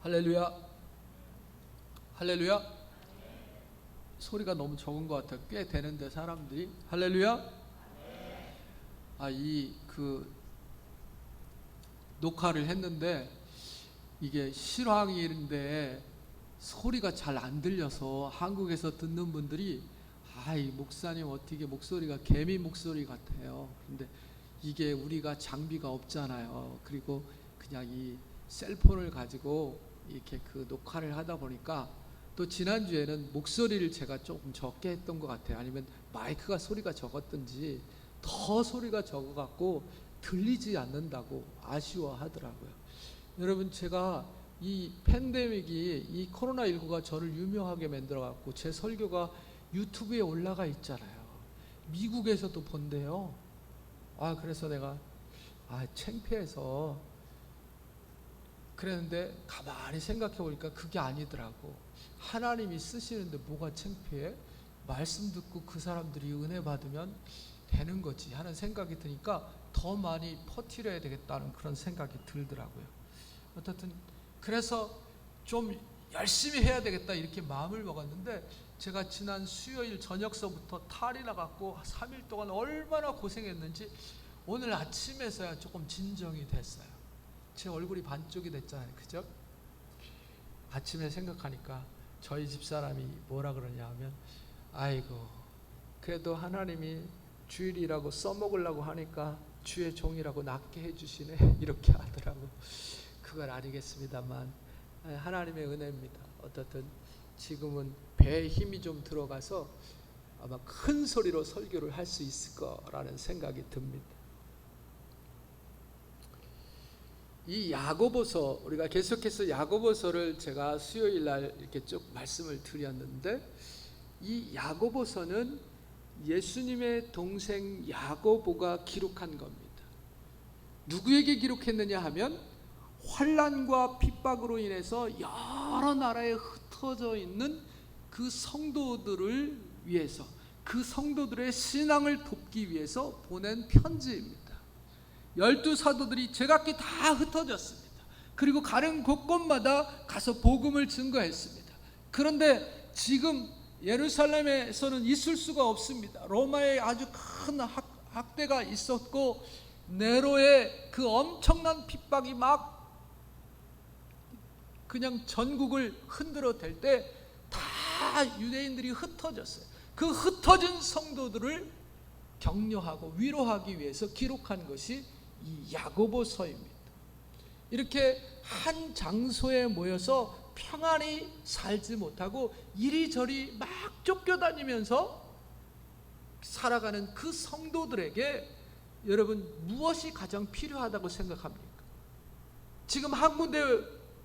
할렐루야. 할렐루야. 소리가 너무 적은 것 같아요. 꽤 되는데 사람들이. 할렐루야. 녹화를 했는데 이게 실황일인데 소리가 잘 안 들려서 한국에서 듣는 분들이 이 목사님 어떻게 목소리가 개미 목소리 같아요. 근데 이게 우리가 장비가 없잖아요. 그리고 그냥 이 셀폰을 가지고 이렇게 녹화를 하다 보니까 또 지난주에는 목소리를 제가 조금 적게 했던 것 같아요. 아니면 마이크가 소리가 적었든지 더 소리가 적어갖고 들리지 않는다고 아쉬워하더라고요. 여러분, 제가 이 팬데믹이, 이 코로나19가 저를 유명하게 만들어갖고 제 설교가 유튜브에 올라가 있잖아요. 미국에서도 본대요. 그래서 내가 창피해서 그랬는데 가만히 생각해 보니까 그게 아니더라고. 하나님이 쓰시는데 뭐가 창피해? 말씀 듣고 그 사람들이 은혜 받으면 되는 거지 하는 생각이 드니까 더 많이 퍼뜨려야 되겠다는 그런 생각이 들더라고요. 어쨌든 그래서 좀 열심히 해야 되겠다 이렇게 마음을 먹었는데, 제가 지난 수요일 저녁서부터 탈이 나갖고 3일 동안 얼마나 고생했는지 오늘 아침에서야 조금 진정이 됐어요. 제 얼굴이 반쪽이 됐잖아요. 그죠? 아침에 생각하니까 저희 집사람이 뭐라 그러냐 하면, 아이고 그래도 하나님이 주일이라고 써먹으려고 하니까 주의 종이라고 낫게 해주시네 이렇게 하더라고. 그걸 아니겠습니다만 하나님의 은혜입니다. 어떻든 지금은 배에 힘이 좀 들어가서 아마 큰 소리로 설교를 할 수 있을 거라는 생각이 듭니다. 이 야고보서, 우리가 계속해서 야고보서를 제가 수요일 날 이렇게 쭉 말씀을 드렸는데, 이 야고보서는 예수님의 동생 야고보가 기록한 겁니다. 누구에게 기록했느냐 하면 환난과 핍박으로 인해서 여러 나라에 흩어져 있는 그 성도들을 위해서, 그 성도들의 신앙을 돕기 위해서 보낸 편지입니다. 12사도들이 제각기 다 흩어졌습니다. 그리고 가는 곳곳마다 가서 복음을 증거했습니다. 그런데 지금 예루살렘에서는 있을 수가 없습니다. 로마의 아주 큰 학대가 있었고 네로의 그 엄청난 핍박이 막 그냥 전국을 흔들어 댈 때 다 유대인들이 흩어졌어요. 그 흩어진 성도들을 격려하고 위로하기 위해서 기록한 것이 이 야고보서입니다. 이렇게 한 장소에 모여서 평안히 살지 못하고 이리저리 막 쫓겨다니면서 살아가는 그 성도들에게 여러분, 무엇이 가장 필요하다고 생각합니까? 지금 한 군데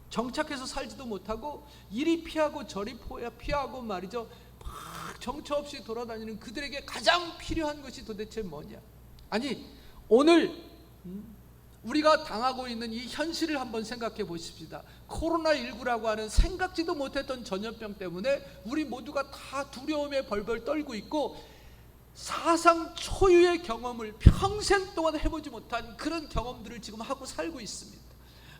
정착해서 살지도 못하고 이리 피하고 저리 피하고 말이죠, 막 정처 없이 돌아다니는 그들에게 가장 필요한 것이 도대체 뭐냐? 아니, 오늘 우리가 당하고 있는 이 현실을 한번 생각해 보십시다. 코로나19라고 하는 생각지도 못했던 전염병 때문에 우리 모두가 다 두려움에 벌벌 떨고 있고, 사상 초유의 경험을 평생 동안 해보지 못한 그런 경험들을 지금 하고 살고 있습니다.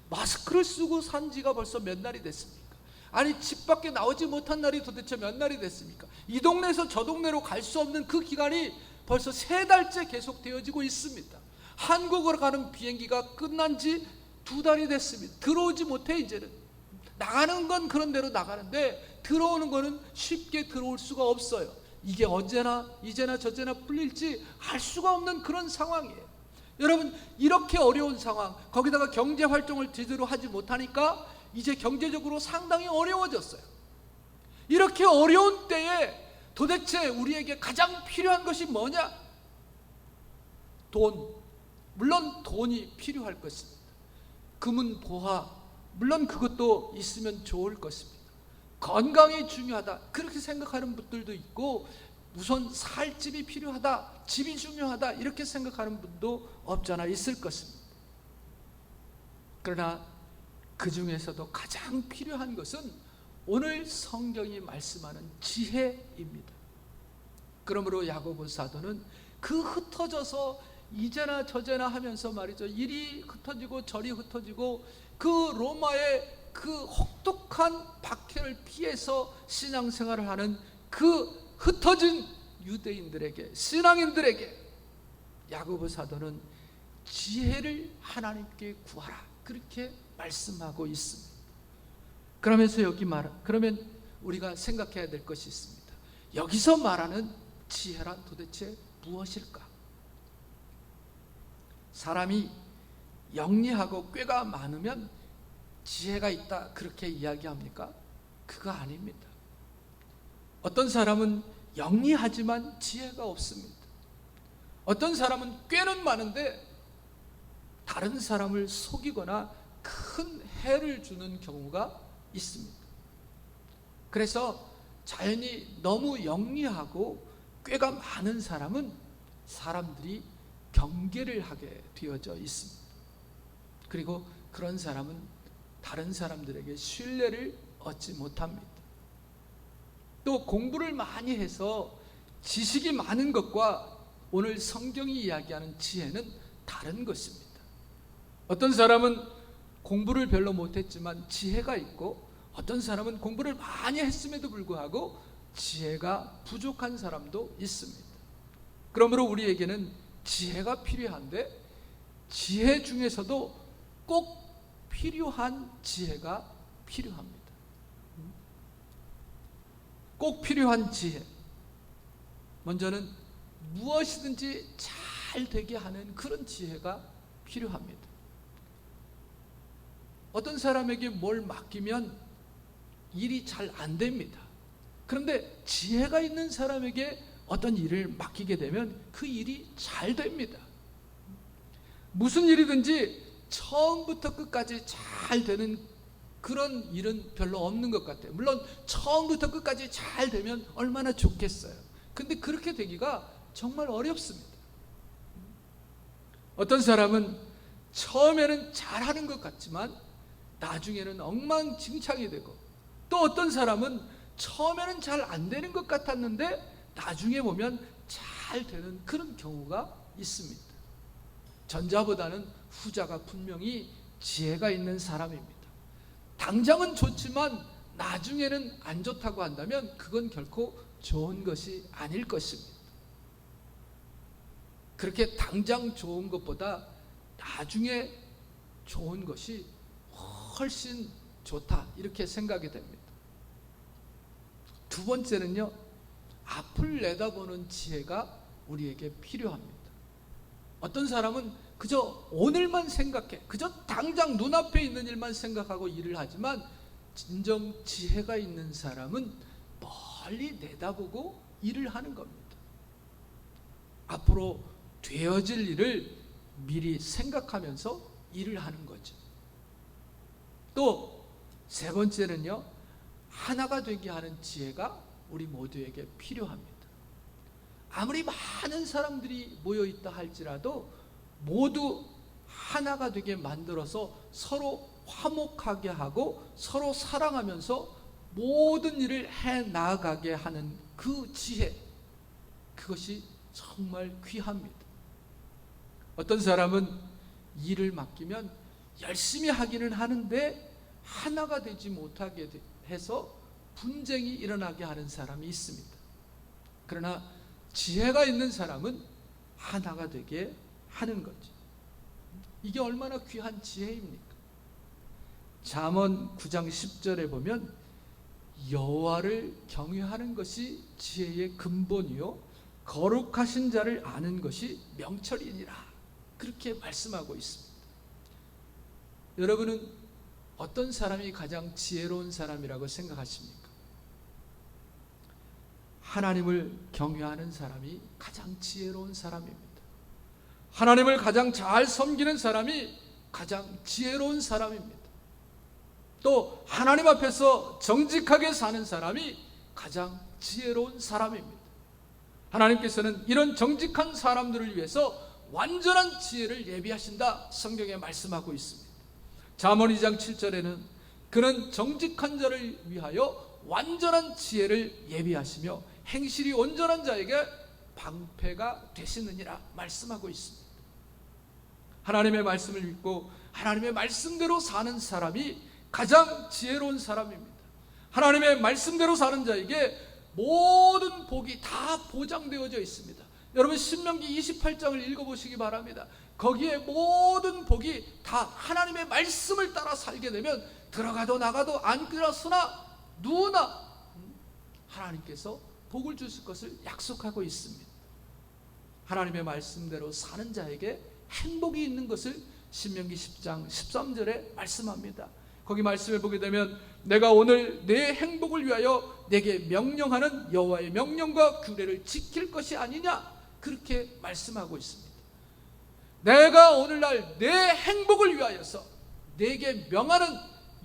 마스크를 쓰고 산 지가 벌써 몇 날이 됐습니까? 아니, 집 밖에 나오지 못한 날이 도대체 몇 날이 됐습니까? 이 동네에서 저 동네로 갈 수 없는 그 기간이 벌써 3달째 계속 되어지고 있습니다. 한국으로 가는 비행기가 끝난 지 2달이 됐습니다. 들어오지 못해. 이제는 나가는 건 그런 대로 나가는데 들어오는 거는 쉽게 들어올 수가 없어요. 이게 언제나 이제나 저제나 풀릴지 알 수가 없는 그런 상황이에요. 여러분, 이렇게 어려운 상황, 거기다가 경제 활동을 제대로 하지 못하니까 이제 경제적으로 상당히 어려워졌어요. 이렇게 어려운 때에 도대체 우리에게 가장 필요한 것이 뭐냐? 돈. 물론 돈이 필요할 것입니다. 금은 보화, 물론 그것도 있으면 좋을 것입니다. 건강이 중요하다, 그렇게 생각하는 분들도 있고, 우선 살 집이 필요하다, 집이 중요하다, 이렇게 생각하는 분도 없잖아 있을 것입니다. 그러나 그 중에서도 가장 필요한 것은 오늘 성경이 말씀하는 지혜입니다. 그러므로 야고보 사도는 그 흩어져서 이제나 저제나 하면서 말이죠, 이리 흩어지고 저리 흩어지고 그 로마의 그 혹독한 박해를 피해서 신앙생활을 하는 그 흩어진 유대인들에게, 신앙인들에게 야고보 사도는 지혜를 하나님께 구하라, 그렇게 말씀하고 있습니다. 그러면서 그러면 우리가 생각해야 될 것이 있습니다. 여기서 말하는 지혜란 도대체 무엇일까? 사람이 영리하고 꾀가 많으면 지혜가 있다, 그렇게 이야기합니까? 그거 아닙니다. 어떤 사람은 영리하지만 지혜가 없습니다. 어떤 사람은 꾀는 많은데 다른 사람을 속이거나 큰 해를 주는 경우가 있습니다. 그래서 자연히 너무 영리하고 꾀가 많은 사람은 사람들이 경계를 하게 되어져 있습니다. 그리고 그런 사람은 다른 사람들에게 신뢰를 얻지 못합니다. 또 공부를 많이 해서 지식이 많은 것과 오늘 성경이 이야기하는 지혜는 다른 것입니다. 어떤 사람은 공부를 별로 못했지만 지혜가 있고, 어떤 사람은 공부를 많이 했음에도 불구하고 지혜가 부족한 사람도 있습니다. 그러므로 우리에게는 지혜가 필요한데, 지혜 중에서도 꼭 필요한 지혜가 필요합니다. 꼭 필요한 지혜, 먼저는 무엇이든지 잘 되게 하는 그런 지혜가 필요합니다. 어떤 사람에게 뭘 맡기면 일이 잘 안 됩니다. 그런데 지혜가 있는 사람에게 어떤 일을 맡기게 되면 그 일이 잘 됩니다. 무슨 일이든지 처음부터 끝까지 잘 되는 그런 일은 별로 없는 것 같아요. 물론 처음부터 끝까지 잘 되면 얼마나 좋겠어요. 근데 그렇게 되기가 정말 어렵습니다. 어떤 사람은 처음에는 잘하는 것 같지만 나중에는 엉망진창이 되고, 또 어떤 사람은 처음에는 잘 안 되는 것 같았는데 나중에 보면 잘 되는 그런 경우가 있습니다. 전자보다는 후자가 분명히 지혜가 있는 사람입니다. 당장은 좋지만 나중에는 안 좋다고 한다면 그건 결코 좋은 것이 아닐 것입니다. 그렇게 당장 좋은 것보다 나중에 좋은 것이 훨씬 좋다, 이렇게 생각이 됩니다. 두 번째는요, 앞을 내다보는 지혜가 우리에게 필요합니다. 어떤 사람은 그저 오늘만 생각해, 그저 당장 눈앞에 있는 일만 생각하고 일을 하지만, 진정 지혜가 있는 사람은 멀리 내다보고 일을 하는 겁니다. 앞으로 되어질 일을 미리 생각하면서 일을 하는 거죠. 또 세 번째는요, 하나가 되게 하는 지혜가 우리 모두에게 필요합니다. 아무리 많은 사람들이 모여 있다 할지라도 모두 하나가 되게 만들어서 서로 화목하게 하고 서로 사랑하면서 모든 일을 해 나가게 하는 그 지혜, 그것이 정말 귀합니다. 어떤 사람은 일을 맡기면 열심히 하기는 하는데 하나가 되지 못하게 해서 분쟁이 일어나게 하는 사람이 있습니다. 그러나 지혜가 있는 사람은 하나가 되게 하는 거죠. 이게 얼마나 귀한 지혜입니까? 잠언 9장 10절에 보면 여호와를 경외하는 것이 지혜의 근본이요 거룩하신 자를 아는 것이 명철이니라, 그렇게 말씀하고 있습니다. 여러분은 어떤 사람이 가장 지혜로운 사람이라고 생각하십니까? 하나님을 경외하는 사람이 가장 지혜로운 사람입니다. 하나님을 가장 잘 섬기는 사람이 가장 지혜로운 사람입니다. 또 하나님 앞에서 정직하게 사는 사람이 가장 지혜로운 사람입니다. 하나님께서는 이런 정직한 사람들을 위해서 완전한 지혜를 예비하신다, 성경에 말씀하고 있습니다. 잠언 2장 7절에는 그는 정직한 자를 위하여 완전한 지혜를 예비하시며 행실이 온전한 자에게 방패가 되시느니라 말씀하고 있습니다. 하나님의 말씀을 믿고 하나님의 말씀대로 사는 사람이 가장 지혜로운 사람입니다. 하나님의 말씀대로 사는 자에게 모든 복이 다 보장되어져 있습니다. 여러분 신명기 28장을 읽어보시기 바랍니다. 거기에 모든 복이 다 하나님의 말씀을 따라 살게 되면 들어가도 나가도 앉거나 서나 누우나 하나님께서 복을 주실 것을 약속하고 있습니다. 하나님의 말씀대로 사는 자에게 행복이 있는 것을 신명기 10장 13절에 말씀합니다. 거기 말씀을 보게 되면 내가 오늘 내 행복을 위하여 내게 명령하는 여호와의 명령과 규례를 지킬 것이 아니냐, 그렇게 말씀하고 있습니다. 내가 오늘날 내 행복을 위하여서 내게 명하는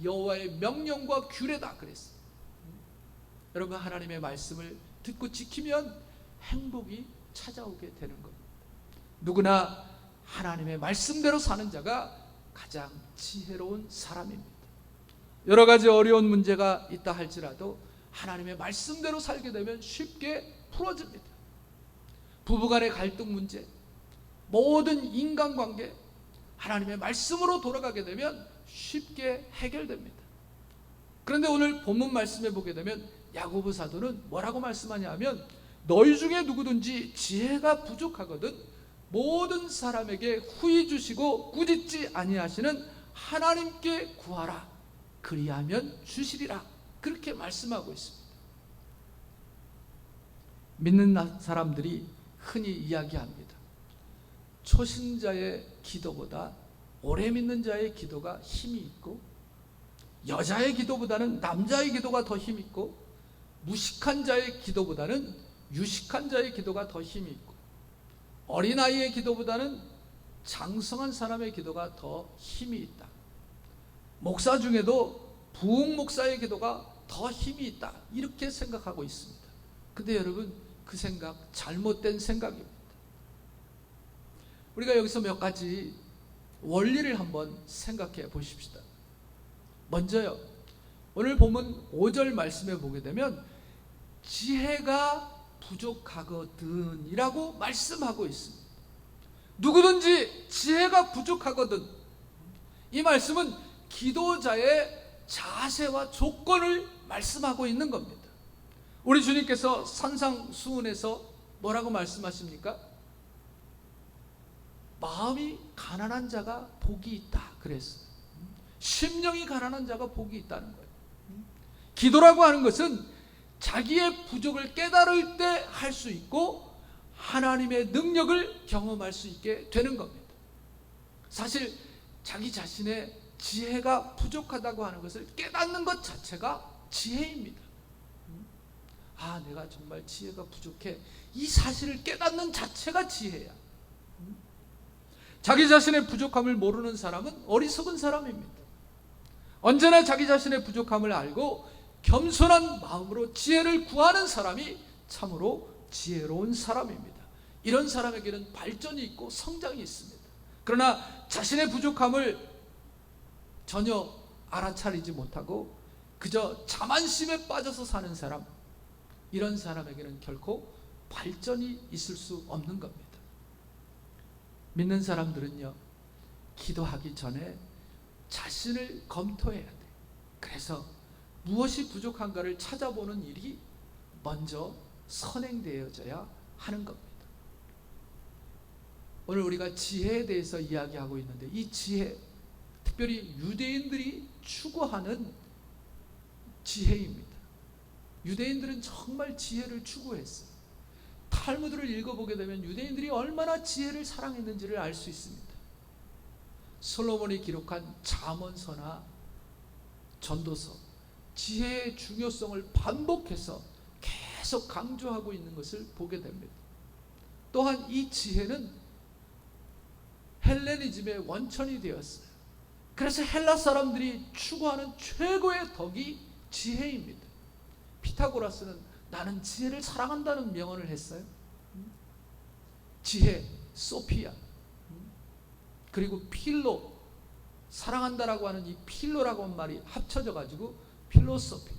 여호와의 명령과 규례다 그랬어요. 여러분 하나님의 말씀을 듣고 지키면 행복이 찾아오게 되는 겁니다. 누구나 하나님의 말씀대로 사는 자가 가장 지혜로운 사람입니다. 여러 가지 어려운 문제가 있다 할지라도 하나님의 말씀대로 살게 되면 쉽게 풀어집니다. 부부간의 갈등 문제, 모든 인간관계 하나님의 말씀으로 돌아가게 되면 쉽게 해결됩니다. 그런데 오늘 본문 말씀에 보게 되면 야고보 사도는 뭐라고 말씀하냐 하면 너희 중에 누구든지 지혜가 부족하거든 모든 사람에게 후히 주시고 꾸짖지 아니하시는 하나님께 구하라, 그리하면 주시리라, 그렇게 말씀하고 있습니다. 믿는 사람들이 흔히 이야기합니다. 초신자의 기도보다 오래 믿는 자의 기도가 힘이 있고, 여자의 기도보다는 남자의 기도가 더 힘이 있고, 무식한 자의 기도보다는 유식한 자의 기도가 더 힘이 있고, 어린아이의 기도보다는 장성한 사람의 기도가 더 힘이 있다. 목사 중에도 부흥 목사의 기도가 더 힘이 있다, 이렇게 생각하고 있습니다. 근데 여러분 그 생각 잘못된 생각입니다. 우리가 여기서 몇 가지 원리를 한번 생각해 보십시다. 먼저요, 오늘 본문 5절 말씀에 보게 되면 지혜가 부족하거든 이라고 말씀하고 있습니다. 누구든지 지혜가 부족하거든, 이 말씀은 기도자의 자세와 조건을 말씀하고 있는 겁니다. 우리 주님께서 산상수훈에서 뭐라고 말씀하십니까? 마음이 가난한 자가 복이 있다 그랬어요. 심령이 가난한 자가 복이 있다는 거예요. 기도라고 하는 것은 자기의 부족을 깨달을 때 할 수 있고 하나님의 능력을 경험할 수 있게 되는 겁니다. 사실 자기 자신의 지혜가 부족하다고 하는 것을 깨닫는 것 자체가 지혜입니다. 아, 내가 정말 지혜가 부족해, 이 사실을 깨닫는 자체가 지혜야. 자기 자신의 부족함을 모르는 사람은 어리석은 사람입니다. 언제나 자기 자신의 부족함을 알고 겸손한 마음으로 지혜를 구하는 사람이 참으로 지혜로운 사람입니다. 이런 사람에게는 발전이 있고 성장이 있습니다. 그러나 자신의 부족함을 전혀 알아차리지 못하고 그저 자만심에 빠져서 사는 사람, 이런 사람에게는 결코 발전이 있을 수 없는 겁니다. 믿는 사람들은요, 기도하기 전에 자신을 검토해야 돼. 그래서 무엇이 부족한가를 찾아보는 일이 먼저 선행되어져야 하는 겁니다. 오늘 우리가 지혜에 대해서 이야기하고 있는데, 이 지혜, 특별히 유대인들이 추구하는 지혜입니다. 유대인들은 정말 지혜를 추구했어요. 탈무드를 읽어보게 되면 유대인들이 얼마나 지혜를 사랑했는지를 알 수 있습니다. 솔로몬이 기록한 잠언서나 전도서, 지혜의 중요성을 반복해서 계속 강조하고 있는 것을 보게 됩니다. 또한 이 지혜는 헬레니즘의 원천이 되었어요. 그래서 헬라 사람들이 추구하는 최고의 덕이 지혜입니다. 피타고라스는 나는 지혜를 사랑한다는 명언을 했어요. 지혜, 소피아, 그리고 필로, 사랑한다라고 하는 이 필로라고 하는 말이 합쳐져 가지고 필로소피,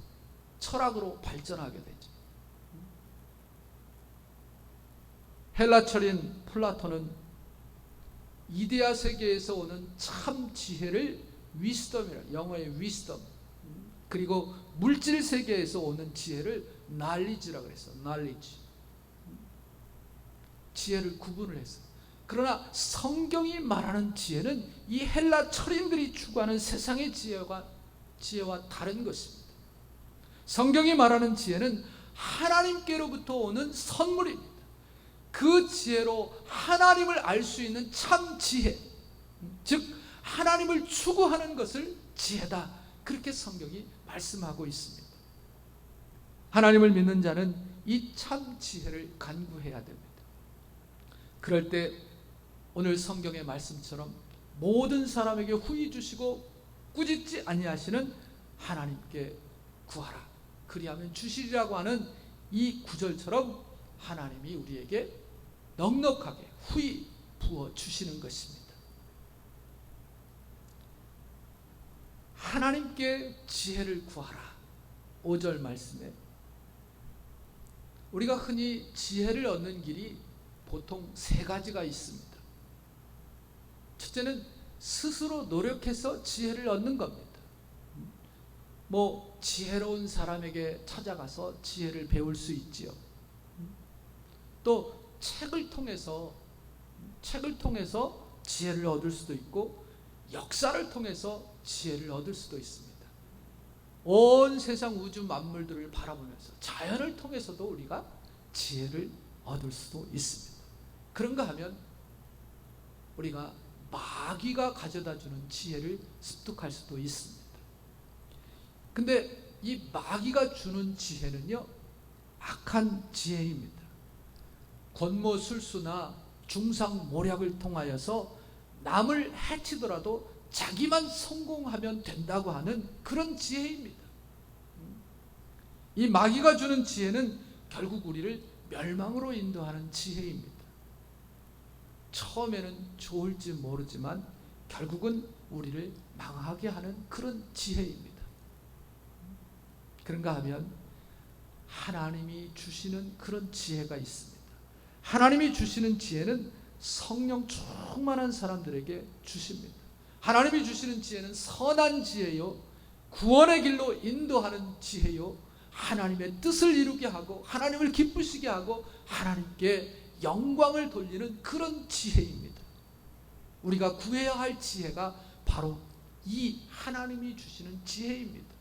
철학으로 발전하게 되죠. 헬라철인 플라톤은 이데아 세계에서 오는 참 지혜를 wisdom이라, 영어의 wisdom, 그리고 물질 세계에서 오는 지혜를 knowledge라 그랬어. knowledge, 지혜를 구분을 했어. 그러나 성경이 말하는 지혜는 이 헬라 철인들이 추구하는 세상의 지혜와 다른 것입니다. 성경이 말하는 지혜는 하나님께로부터 오는 선물입니다. 그 지혜로 하나님을 알 수 있는 참 지혜, 즉 하나님을 추구하는 것을 지혜다, 그렇게 성경이 말씀하고 있습니다. 하나님을 믿는 자는 이 참 지혜를 간구해야 됩니다. 그럴 때 오늘 성경의 말씀처럼 모든 사람에게 후히 주시고 꾸짖지 아니하시는 하나님께 구하라, 그리하면 주시리라고 하는 이 구절처럼 하나님이 우리에게 넉넉하게 후히 부어 주시는 것입니다. 하나님께 지혜를 구하라. 5절 말씀에 우리가 흔히 지혜를 얻는 길이 보통 세 가지가 있습니다. 첫째는 스스로 노력해서 지혜를 얻는 겁니다. 지혜로운 사람에게 찾아가서 지혜를 배울 수 있지요. 또 책을 통해서 지혜를 얻을 수도 있고, 역사를 통해서 지혜를 얻을 수도 있습니다. 온 세상 우주 만물들을 바라보면서 자연을 통해서도 우리가 지혜를 얻을 수도 있습니다. 그런가 하면 우리가 마귀가 가져다주는 지혜를 습득할 수도 있습니다. 근데 이 마귀가 주는 지혜는요, 악한 지혜입니다. 권모술수나 중상모략을 통하여서 남을 해치더라도 자기만 성공하면 된다고 하는 그런 지혜입니다. 이 마귀가 주는 지혜는 결국 우리를 멸망으로 인도하는 지혜입니다. 처음에는 좋을지 모르지만 결국은 우리를 망하게 하는 그런 지혜입니다. 그런가 하면 하나님이 주시는 그런 지혜가 있습니다. 하나님이 주시는 지혜는 성령 충만한 사람들에게 주십니다. 하나님이 주시는 지혜는 선한 지혜요, 구원의 길로 인도하는 지혜요, 하나님의 뜻을 이루게 하고 하나님을 기쁘시게 하고 하나님께 영광을 돌리는 그런 지혜입니다. 우리가 구해야 할 지혜가 바로 이 하나님이 주시는 지혜입니다.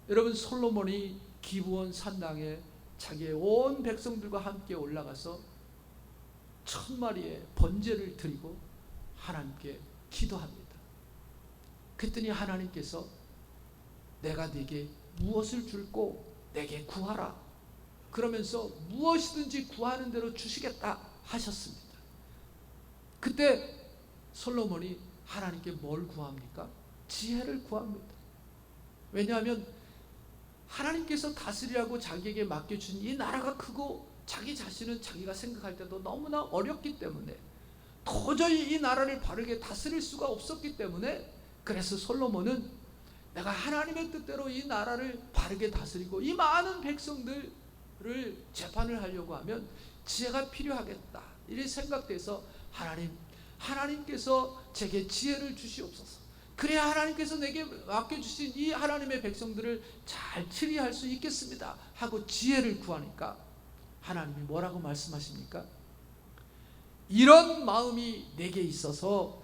여러분, 솔로몬이 기브온 산당에 자기의 온 백성들과 함께 올라가서 1000마리의 번제를 드리고 하나님께 기도합니다. 그랬더니 하나님께서 내가 네게 무엇을 줄고 내게 구하라, 그러면서 무엇이든지 구하는 대로 주시겠다 하셨습니다. 그때 솔로몬이 하나님께 뭘 구합니까? 지혜를 구합니다. 왜냐하면 하나님께서 다스리라고 자기에게 맡겨준 이 나라가 크고 자기 자신은 자기가 생각할 때도 너무나 어렵기 때문에 도저히 이 나라를 바르게 다스릴 수가 없었기 때문에, 그래서 솔로몬은 내가 하나님의 뜻대로 이 나라를 바르게 다스리고 이 많은 백성들을 재판을 하려고 하면 지혜가 필요하겠다, 이렇게 생각돼서 하나님께서 제게 지혜를 주시옵소서, 그래야 하나님께서 내게 맡겨주신 이 하나님의 백성들을 잘 치리할 수 있겠습니다 하고 지혜를 구하니까 하나님이 뭐라고 말씀하십니까? 이런 마음이 내게 있어서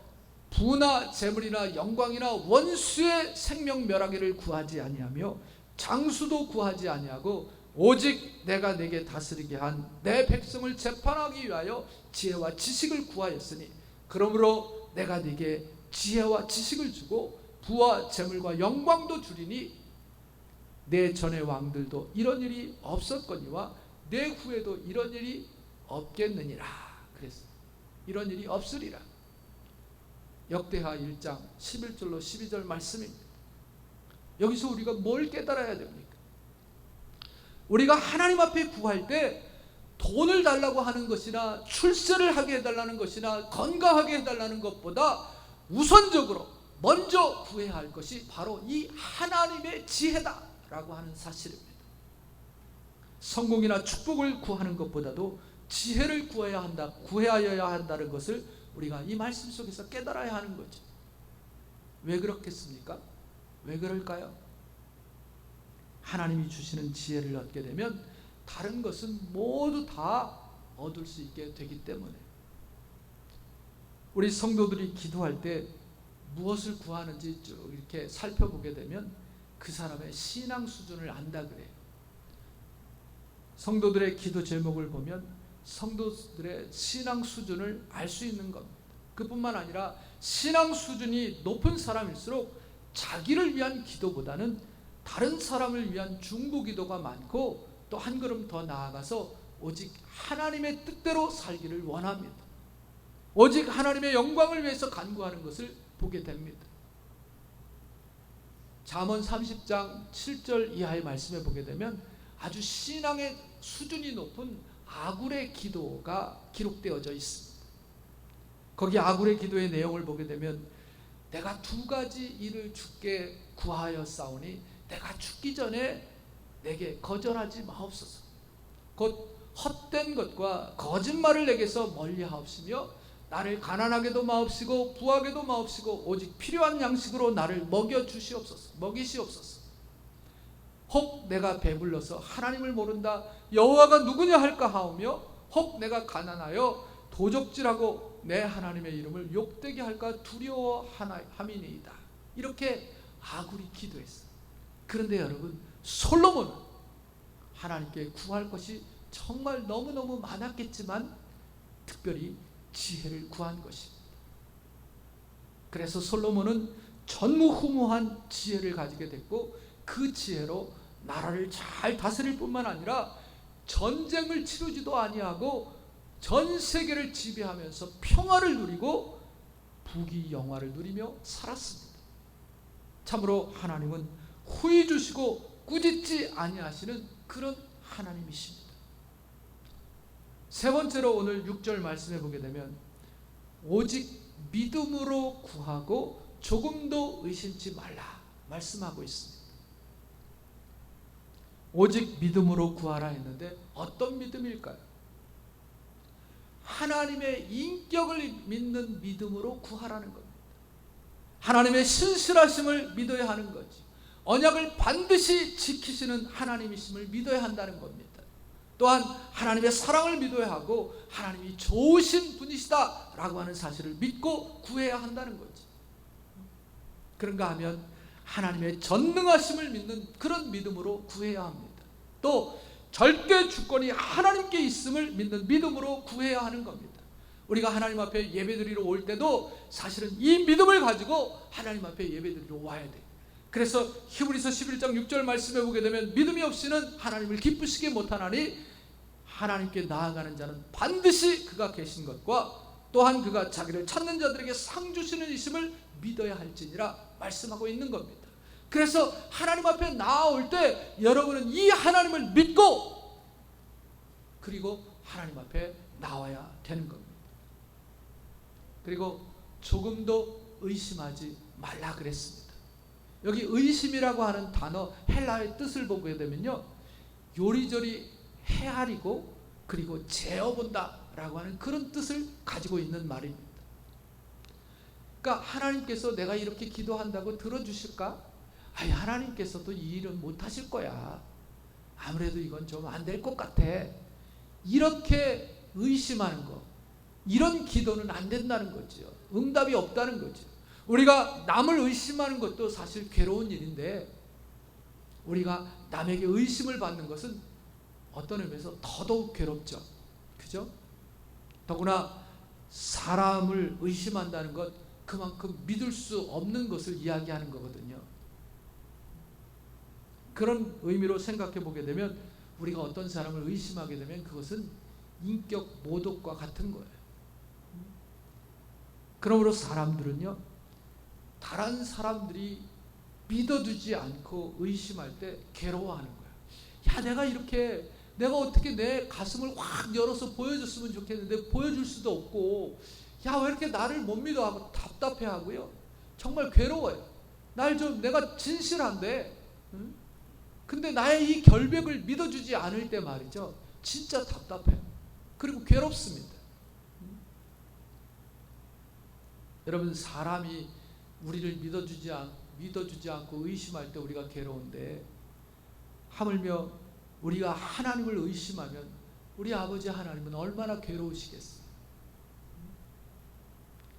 부나 재물이나 영광이나 원수의 생명 멸하기를 구하지 아니하며 장수도 구하지 아니하고 오직 내가 내게 다스리게 한 내 백성을 재판하기 위하여 지혜와 지식을 구하였으니 그러므로 내가 네게 지혜와 지식을 주고 부와 재물과 영광도 주리니 내 전의 왕들도 이런 일이 없었거니와 내 후에도 이런 일이 없겠느니라. 그랬어. 이런 일이 없으리라. 역대하 1장 11절로 12절 말씀입니다. 여기서 우리가 뭘 깨달아야 됩니까? 우리가 하나님 앞에 구할 때 돈을 달라고 하는 것이나 출세를 하게 해달라는 것이나 건강하게 해달라는 것보다 우선적으로 먼저 구해야 할 것이 바로 이 하나님의 지혜다라고 하는 사실입니다. 성공이나 축복을 구하는 것보다도 지혜를 구해야 한다는 것을 우리가 이 말씀 속에서 깨달아야 하는 거죠. 왜 그렇겠습니까? 왜 그럴까요? 하나님이 주시는 지혜를 얻게 되면 다른 것은 모두 다 얻을 수 있게 되기 때문에. 우리 성도들이 기도할 때 무엇을 구하는지 쭉 이렇게 살펴보게 되면 그 사람의 신앙 수준을 안다 그래요. 성도들의 기도 제목을 보면 성도들의 신앙 수준을 알 수 있는 겁니다. 그뿐만 아니라 신앙 수준이 높은 사람일수록 자기를 위한 기도보다는 다른 사람을 위한 중보 기도가 많고 또 한 걸음 더 나아가서 오직 하나님의 뜻대로 살기를 원합니다. 오직 하나님의 영광을 위해서 간구하는 것을 보게 됩니다. 잠언 30장 7절 이하의 말씀에 보게 되면 아주 신앙의 수준이 높은 아굴의 기도가 기록되어져 있습니다. 거기 아굴의 기도의 내용을 보게 되면 내가 두 가지 일을 주께 구하여 싸우니 내가 죽기 전에 내게 거절하지 마옵소서. 곧 헛된 것과 거짓말을 내게서 멀리하옵시며 나를 가난하게도 마옵시고 부하게도 마옵시고 오직 필요한 양식으로 나를 먹이시옵소서. 혹 내가 배불러서 하나님을 모른다 여호와가 누구냐 할까 하오며 혹 내가 가난하여 도적질하고 내 하나님의 이름을 욕되게 할까 두려워함이니이다. 이렇게 아굴이 기도했어요. 그런데 여러분, 솔로몬은 하나님께 구할 것이 정말 너무너무 많았겠지만 특별히 지혜를 구한 것입니다. 그래서 솔로몬은 전무후무한 지혜를 가지게 됐고 그 지혜로 나라를 잘 다스릴 뿐만 아니라 전쟁을 치르지도 아니하고 전 세계를 지배하면서 평화를 누리고 부귀영화를 누리며 살았습니다. 참으로 하나님은 후히 주시고 꾸짖지 아니하시는 그런 하나님이십니다. 세 번째로 오늘 6절 말씀해 보게 되면 오직 믿음으로 구하고 조금도 의심치 말라 말씀하고 있습니다. 오직 믿음으로 구하라 했는데 어떤 믿음일까요? 하나님의 인격을 믿는 믿음으로 구하라는 겁니다. 하나님의 신실하심을 믿어야 하는 거지. 언약을 반드시 지키시는 하나님이심을 믿어야 한다는 겁니다. 또한 하나님의 사랑을 믿어야 하고 하나님이 좋으신 분이시다 라고 하는 사실을 믿고 구해야 한다는 거지. 그런가 하면 하나님의 전능하심을 믿는 그런 믿음으로 구해야 합니다. 또 절대 주권이 하나님께 있음을 믿는 믿음으로 구해야 하는 겁니다. 우리가 하나님 앞에 예배드리러 올 때도 사실은 이 믿음을 가지고 하나님 앞에 예배드리러 와야 돼요. 그래서 히브리서 11장 6절 말씀해 보게 되면 믿음이 없이는 하나님을 기쁘시게 못하나니 하나님께 나아가는 자는 반드시 그가 계신 것과 또한 그가 자기를 찾는 자들에게 상 주시는 이심을 믿어야 할지니라 말씀하고 있는 겁니다. 그래서 하나님 앞에 나아올 때 여러분은 이 하나님을 믿고 그리고 하나님 앞에 나와야 되는 겁니다. 그리고 조금도 의심하지 말라 그랬습니다. 여기 의심이라고 하는 단어 헬라의 뜻을 보게 되면요, 요리조리 헤아리고 그리고 재어본다 라고 하는 그런 뜻을 가지고 있는 말입니다. 그러니까 하나님께서 내가 이렇게 기도한다고 들어주실까? 아니, 하나님께서도 이 일은 못하실 거야. 아무래도 이건 좀 안 될 것 같아. 이렇게 의심하는 거, 이런 기도는 안 된다는 거죠. 응답이 없다는 거죠. 우리가 남을 의심하는 것도 사실 괴로운 일인데 우리가 남에게 의심을 받는 것은 어떤 의미에서 더더욱 괴롭죠. 그죠? 더구나 사람을 의심한다는 것, 그만큼 믿을 수 없는 것을 이야기하는 거거든요. 그런 의미로 생각해 보게 되면 우리가 어떤 사람을 의심하게 되면 그것은 인격 모독과 같은 거예요. 그러므로 사람들은요, 다른 사람들이 믿어주지 않고 의심할 때 괴로워하는 거야. 야, 내가 어떻게 내 가슴을 확 열어서 보여줬으면 좋겠는데 보여줄 수도 없고, 야, 왜 이렇게 나를 못 믿어 하고 답답해하고요. 정말 괴로워요. 내가 진실한데, 응? 근데 나의 이 결백을 믿어주지 않을 때 말이죠, 진짜 답답해요. 그리고 괴롭습니다. 여러분, 사람이 우리를 믿어주지 않고 의심할 때 우리가 괴로운데, 하물며 우리가 하나님을 의심하면 우리 아버지 하나님은 얼마나 괴로우시겠어요.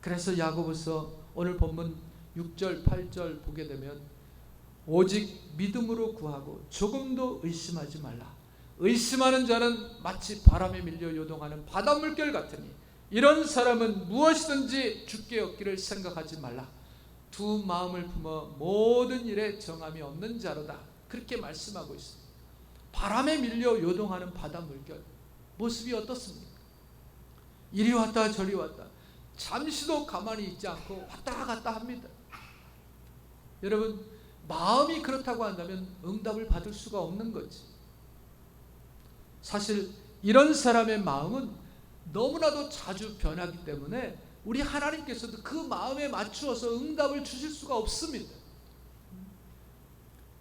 그래서 야고보서 오늘 본문 6절 8절 보게 되면 오직 믿음으로 구하고 조금도 의심하지 말라. 의심하는 자는 마치 바람에 밀려 요동하는 바닷물결 같으니 이런 사람은 무엇이든지 주께 얻기를 생각하지 말라. 두 마음을 품어 모든 일에 정함이 없는 자로다. 그렇게 말씀하고 있습니다. 바람에 밀려 요동하는 바닷물결 모습이 어떻습니까? 이리 왔다 저리 왔다, 잠시도 가만히 있지 않고 왔다 갔다 합니다. 여러분, 마음이 그렇다고 한다면 응답을 받을 수가 없는 거지. 사실 이런 사람의 마음은 너무나도 자주 변하기 때문에 우리 하나님께서도 그 마음에 맞추어서 응답을 주실 수가 없습니다.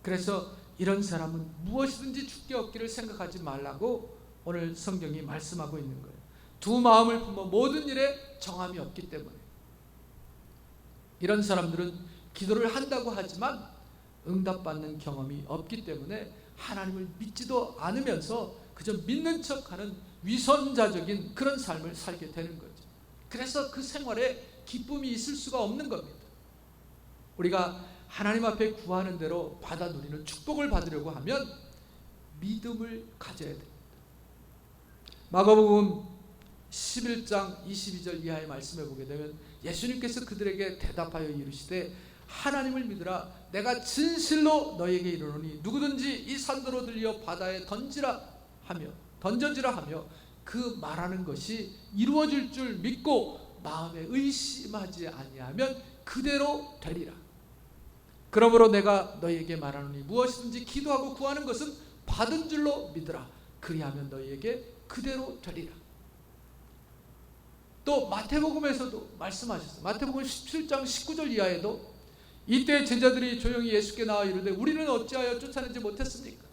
그래서 이런 사람은 무엇이든지 주께 얻기를 생각하지 말라고 오늘 성경이 말씀하고 있는 거예요. 두 마음을 품어 모든 일에 정함이 없기 때문에. 이런 사람들은 기도를 한다고 하지만 응답받는 경험이 없기 때문에 하나님을 믿지도 않으면서 그저 믿는 척하는 위선자적인 그런 삶을 살게 되는 거죠. 그래서 그 생활에 기쁨이 있을 수가 없는 겁니다. 우리가 하나님 앞에 구하는 대로 받아 누리는 축복을 받으려고 하면 믿음을 가져야 됩니다. 마가복음 11장 22절 이하의 말씀을 보게 되면 예수님께서 그들에게 대답하여 이르시되 하나님을 믿으라. 내가 진실로 너에게 이르노니 누구든지 이 산도로 들려 바다에 던져지라 하며 그 말하는 것이 이루어질 줄 믿고 마음에 의심하지 아니하면 그대로 되리라. 그러므로 내가 너희에게 말하노니 무엇이든지 기도하고 구하는 것은 받은 줄로 믿으라. 그리하면 너희에게 그대로 되리라. 또 마태복음에서도 말씀하셨어요. 마태복음 17장 19절 이하에도 이때 제자들이 조용히 예수께 나와 이르되 우리는 어찌하여 쫓아내지 못했습니까?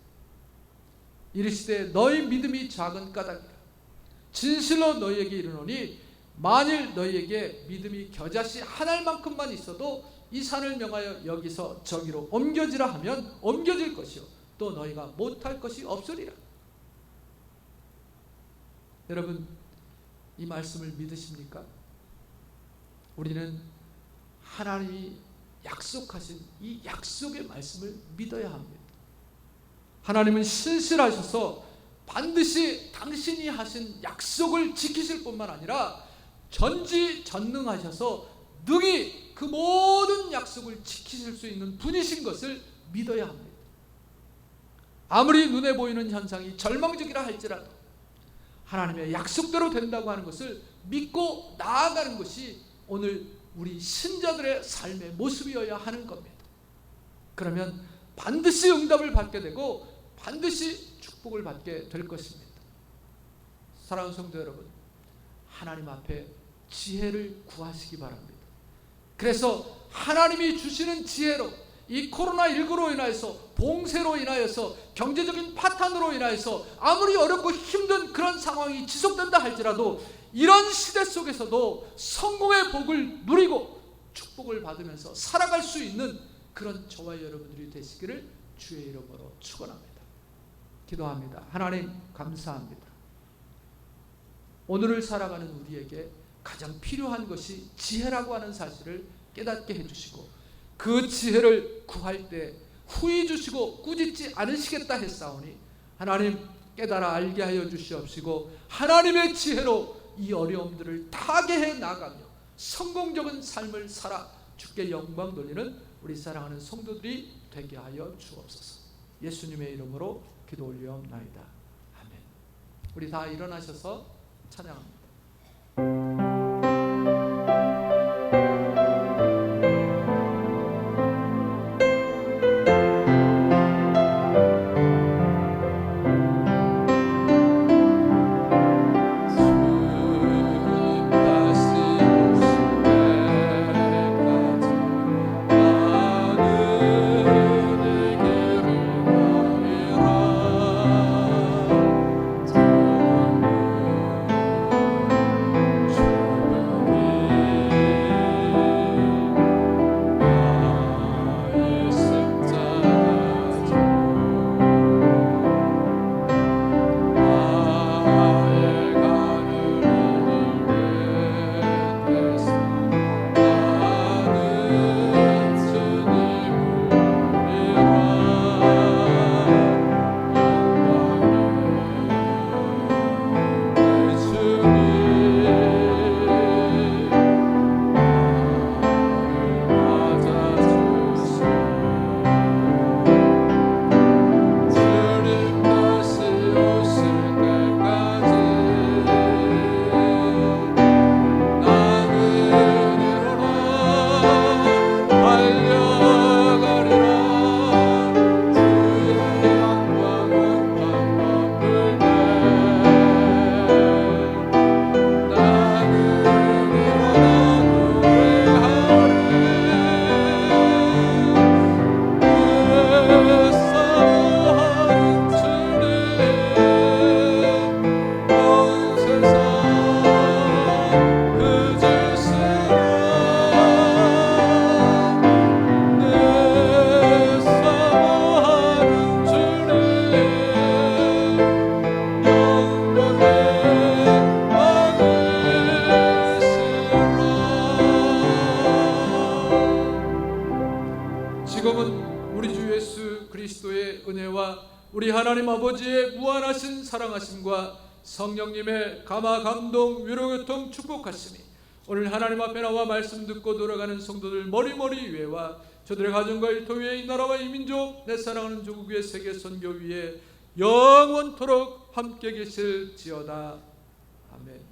이르시되 너희 믿음이 작은 까닭이라. 진실로 너희에게 이르노니 만일 너희에게 믿음이 겨자씨 한 알만큼만 있어도 이 산을 명하여 여기서 저기로 옮겨지라 하면 옮겨질 것이요 또 너희가 못할 것이 없으리라. 여러분, 이 말씀을 믿으십니까? 우리는 하나님이 약속하신 이 약속의 말씀을 믿어야 합니다. 하나님은 신실하셔서 반드시 당신이 하신 약속을 지키실 뿐만 아니라 전지전능하셔서 능히 그 모든 약속을 지키실 수 있는 분이신 것을 믿어야 합니다. 아무리 눈에 보이는 현상이 절망적이라 할지라도 하나님의 약속대로 된다고 하는 것을 믿고 나아가는 것이 오늘 우리 신자들의 삶의 모습이어야 하는 겁니다. 그러면 반드시 응답을 받게 되고 반드시 축복을 받게 될 것입니다. 사랑하는 성도 여러분, 하나님 앞에 지혜를 구하시기 바랍니다. 그래서 하나님이 주시는 지혜로 이 코로나19로 인하여서 봉쇄로 인하여서 경제적인 파탄으로 인하여서 아무리 어렵고 힘든 그런 상황이 지속된다 할지라도 이런 시대 속에서도 성공의 복을 누리고 축복을 받으면서 살아갈 수 있는 그런 저와 여러분들이 되시기를 주의 이름으로 축원합니다. 기도합니다. 하나님 감사합니다. 오늘을 살아가는 우리에게 가장 필요한 것이 지혜라고 하는 사실을 깨닫게 해주시고 그 지혜를 구할 때 후히 주시고 꾸짖지 않으시겠다 했사오니 하나님 깨달아 알게 하여 주시옵시고 하나님의 지혜로 이 어려움들을 타개해 나가며 성공적인 삶을 살아 주께 영광 돌리는 우리 사랑하는 성도들이 되게 하여 주옵소서. 예수님의 이름으로 기도 올리옵나이다. 아멘. 우리 다 일어나셔서 찬양합니다. 지금은 우리 주 예수 그리스도의 은혜와 우리 하나님 아버지의 무한하신 사랑하심과 성령님의 감화 감동 위로 교통 축복하시니 오늘 하나님 앞에 나와 말씀 듣고 돌아가는 성도들 머리머리 위에와 저들의 가정과 일터 위에 이 나라와 이 민족 내 사랑하는 조국 위에 세계 선교 위에 영원토록 함께 계실지어다. 아멘.